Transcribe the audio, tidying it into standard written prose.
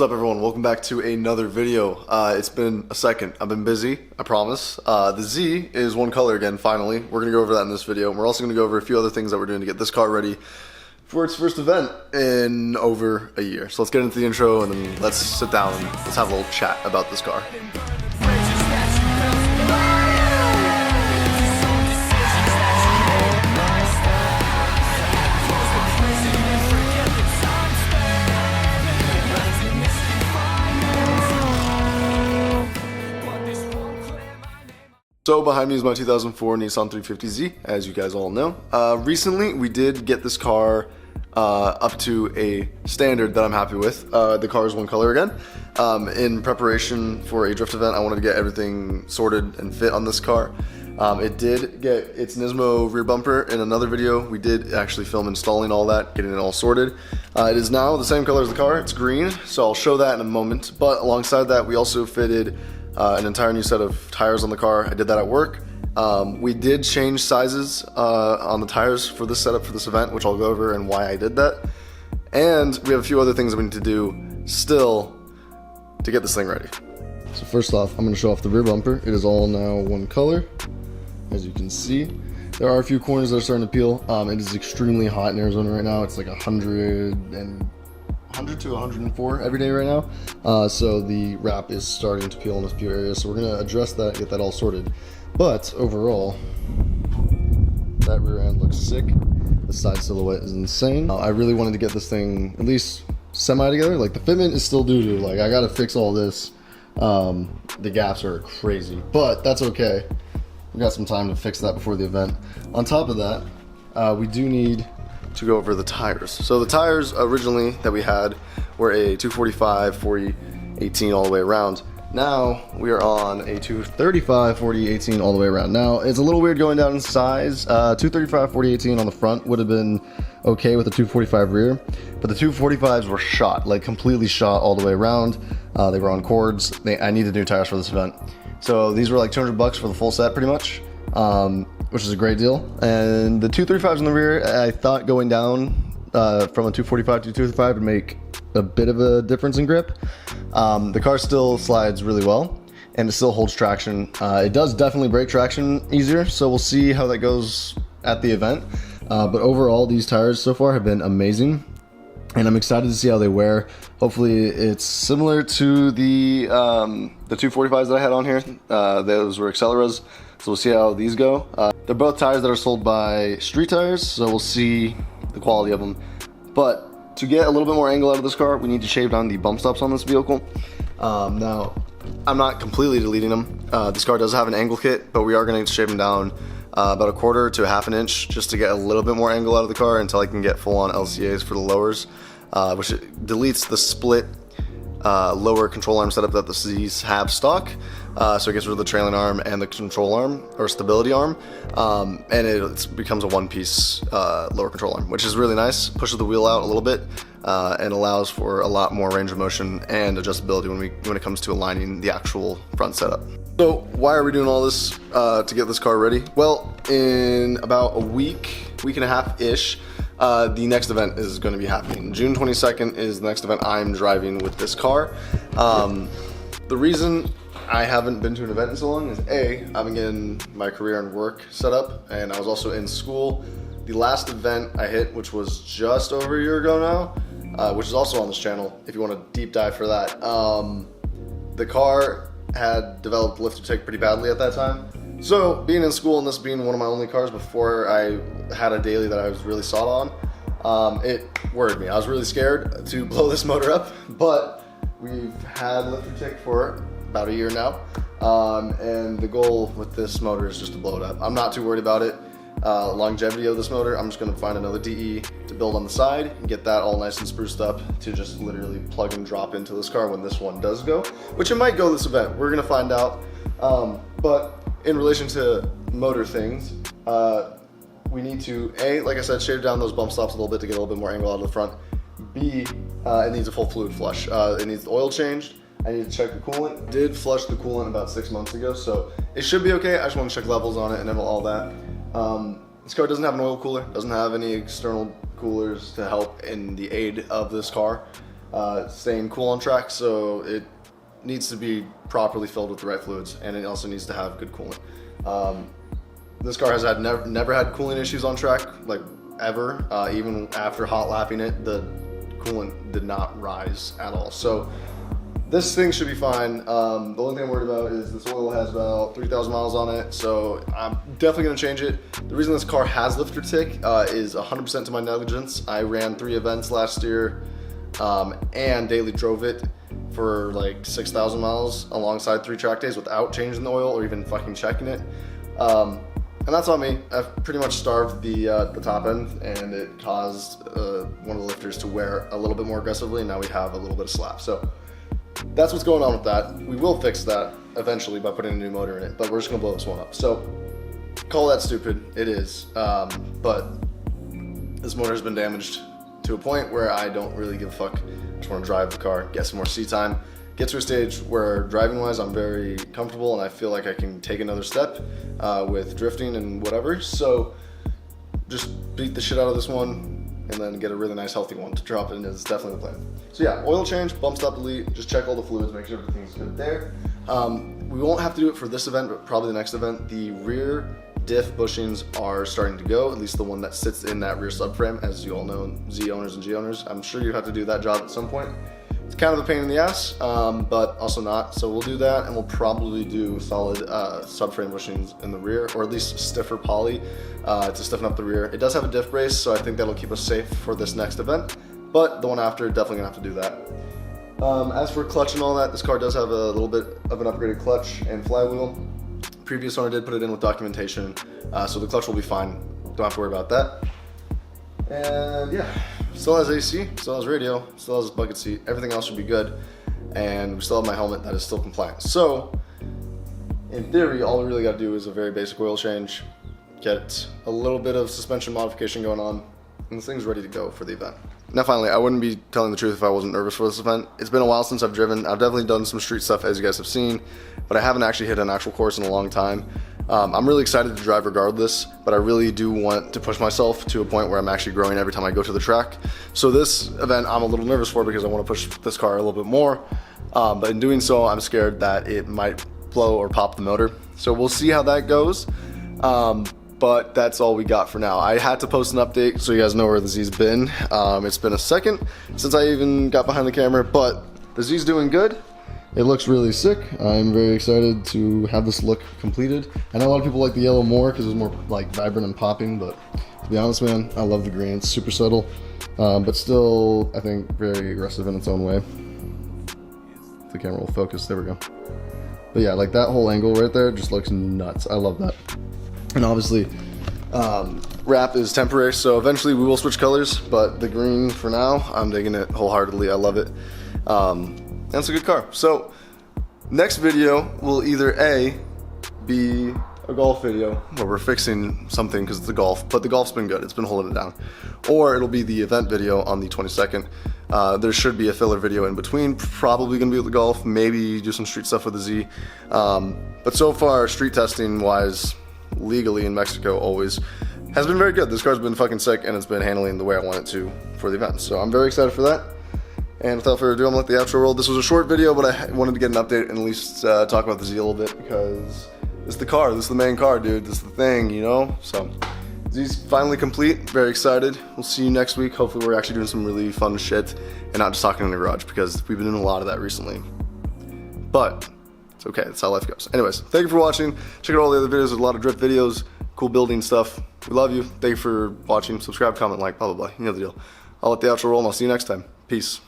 up, everyone? Welcome back to another video. It's been a second. I've been busy, I promise. The Z is one color again, finally. We're going to go over that in this video. And we're also going to go over a few other things that we're doing to get this car ready for its first event in over a year. So let's get into the intro and then let's sit down and let's have a little chat about this car. So behind me is my 2004 Nissan 350Z, as you guys all know. Recently, we did get this car up to a standard that I'm happy with. The car is one color again. In preparation for a drift event, I wanted to get everything sorted and fit on this car. It did get its Nismo rear bumper in another video. We did actually film installing all that, getting it all sorted. It is now the same color as the car. It's green, so I'll show that in a moment. But alongside that, we also fitted an entire new set of tires on the car. I did that at work. We did change sizes on the tires for this setup for this event, which I'll go over and why I did that. And we have a few other things that we need to do still to get this thing ready. So first off, I'm going to show off the rear bumper. It is all now one color, as you can see. There are a few corners that are starting to peel. It is extremely hot in Arizona right now. It's like 100 to 104 every day right now, so the wrap is starting to peel in a few areas, so we're going to address that, get that all sorted. But overall, that rear end looks sick. The side silhouette is insane. I really wanted to get this thing at least semi together. Like, the fitment is still doo-doo. Like, I gotta fix all this. The gaps are crazy, but that's okay. We got some time to fix that before the event. On top of that, we do need to go over the tires. So the tires originally that we had were a 245 40 18 all the way around. Now we are on a 235 40 18 all the way around. Now it's a little weird going down in size. 235 40 18 on the front would have been okay with the 245 rear, but the 245s were shot, like completely shot all the way around. They were on cords. I needed new tires for this event, so these were like $200 for the full set pretty much, which is a great deal. And the 235s in the rear, I thought going down from a 245 to 235 would make a bit of a difference in grip. The car still slides really well and it still holds traction. It does definitely break traction easier, so we'll see how that goes at the event. But overall, these tires so far have been amazing, and I'm excited to see how they wear. Hopefully it's similar to the 245s that I had on here. Those were Acceleras, so we'll see how these go. They're both tires that are sold by Street Tires, so we'll see the quality of them. But to get a little bit more angle out of this car, we need to shave down the bump stops on this vehicle. Now, I'm not completely deleting them. This car does have an angle kit, but we are going to shave them down about a quarter to a half an inch just to get a little bit more angle out of the car until I can get full-on LCAs for the lowers, which deletes the split lower control arm setup that the Z's have stock. So it gets rid of the trailing arm and the control arm or stability arm, and it becomes a one-piece lower control arm, which is really nice. Pushes the wheel out a little bit and allows for a lot more range of motion and adjustability when it comes to aligning the actual front setup. So why are we doing all this to get this car ready? Well, in about a week and a half-ish, the next event is going to be happening. June 22nd is the next event I'm driving with this car. The reason I haven't been to an event in so long is A, I've been getting my career and work set up, and I was also in school. The last event I hit, which was just over a year ago now, which is also on this channel if you want to deep dive for that, the car had developed lift to take pretty badly at that time. So being in school and this being one of my only cars before I had a daily that I was really sought on, it worried me. I was really scared to blow this motor up, but we've had lift to take for about a year now, and the goal with this motor is just to blow it up. I'm not too worried about it. Longevity of this motor, I'm just going to find another DE to build on the side and get that all nice and spruced up to just literally plug and drop into this car when this one does go, which it might go this event. We're going to find out. But in relation to motor things, we need to, A, like I said, shave down those bump stops a little bit to get a little bit more angle out of the front. B, it needs a full fluid flush. It needs the oil changed. I need to check the coolant. Did flush the coolant about 6 months ago, so it should be okay. I just want to check levels on it and all that. This car doesn't have an oil cooler, doesn't have any external coolers to help in the aid of this car. staying cool on track, so it needs to be properly filled with the right fluids, and it also needs to have good coolant. This car has never had cooling issues on track, like ever. Even after hot lapping it, the coolant did not rise at all. So this thing should be fine. The only thing I'm worried about is this oil has about 3,000 miles on it, so I'm definitely gonna change it. The reason this car has lifter tick is 100% to my negligence. I ran 3 events last year and daily drove it for like 6,000 miles alongside 3 track days without changing the oil or even fucking checking it. And that's on me. I've pretty much starved the top end, and it caused one of the lifters to wear a little bit more aggressively, and now we have a little bit of slap. So that's what's going on with that. We will fix that eventually by putting a new motor in it, but we're just gonna blow this one up. So call that stupid, it is. But this motor has been damaged to a point where I don't really give a fuck. I just wanna drive the car, get some more seat time, get to a stage where driving wise I'm very comfortable and I feel like I can take another step with drifting and whatever. So just beat the shit out of this one and then get a really nice healthy one to drop in is definitely the plan. So yeah, oil change, bump stop delete, just check all the fluids, make sure everything's good there. We won't have to do it for this event, but probably the next event. The rear diff bushings are starting to go, at least the one that sits in that rear subframe. As you all know, Z owners and G owners, I'm sure you have to do that job at some point. It's kind of a pain in the ass, but also not. So we'll do that, and we'll probably do solid subframe bushings in the rear, or at least stiffer poly to stiffen up the rear. It does have a diff brace, so I think that'll keep us safe for this next event, but the one after, definitely gonna have to do that. As for clutch and all that, this car does have a little bit of an upgraded clutch and flywheel. Previous owner did put it in with documentation, so the clutch will be fine. Don't have to worry about that. And yeah, still has AC, still has radio, still has bucket seat, everything else should be good. And we still have my helmet that is still compliant. So in theory, all we really gotta do is a very basic oil change, get a little bit of suspension modification going on, and this thing's ready to go for the event. Now finally, I wouldn't be telling the truth if I wasn't nervous for this event. It's been a while since I've driven. I've definitely done some street stuff, as you guys have seen, but I haven't actually hit an actual course in a long time. I'm really excited to drive regardless, but I really do want to push myself to a point where I'm actually growing every time I go to the track. So this event I'm a little nervous for because I want to push this car a little bit more, but in doing so, I'm scared that it might blow or pop the motor. So we'll see how that goes. But that's all we got for now. I had to post an update so you guys know where the Z's been. It's been a second since I even got behind the camera, but the Z's doing good. It looks really sick. I'm very excited to have this look completed. I know a lot of people like the yellow more because it's more like vibrant and popping, but to be honest, man, I love the green. It's super subtle, but still, I think, very aggressive in its own way. If the camera will focus, there we go. But yeah, like that whole angle right there just looks nuts. I love that. And obviously, wrap is temporary, so eventually we will switch colors, but the green for now, I'm digging it wholeheartedly. I love it. And it's a good car. So next video will either A, be a golf video where we're fixing something because it's the golf, but the golf's been good. It's been holding it down. Or it'll be the event video on the 22nd. There should be a filler video in between, probably gonna be with the golf, maybe do some street stuff with the Z. But so far, street testing wise, legally in Mexico always, has been very good. This car's been fucking sick and it's been handling the way I want it to for the event. So I'm very excited for that. And without further ado, I'm gonna let the outro roll. This was a short video, but I wanted to get an update and at least talk about the Z a little bit because this is the car, this is the main car, dude. This is the thing, you know? So Z's finally complete, very excited. We'll see you next week. Hopefully we're actually doing some really fun shit and not just talking in the garage because we've been doing a lot of that recently. But it's okay, that's how life goes. Anyways, thank you for watching. Check out all the other videos, there's a lot of drift videos, cool building stuff. We love you. Thank you for watching. Subscribe, comment, like, blah, blah, blah. You know the deal. I'll let the outro roll and I'll see you next time. Peace.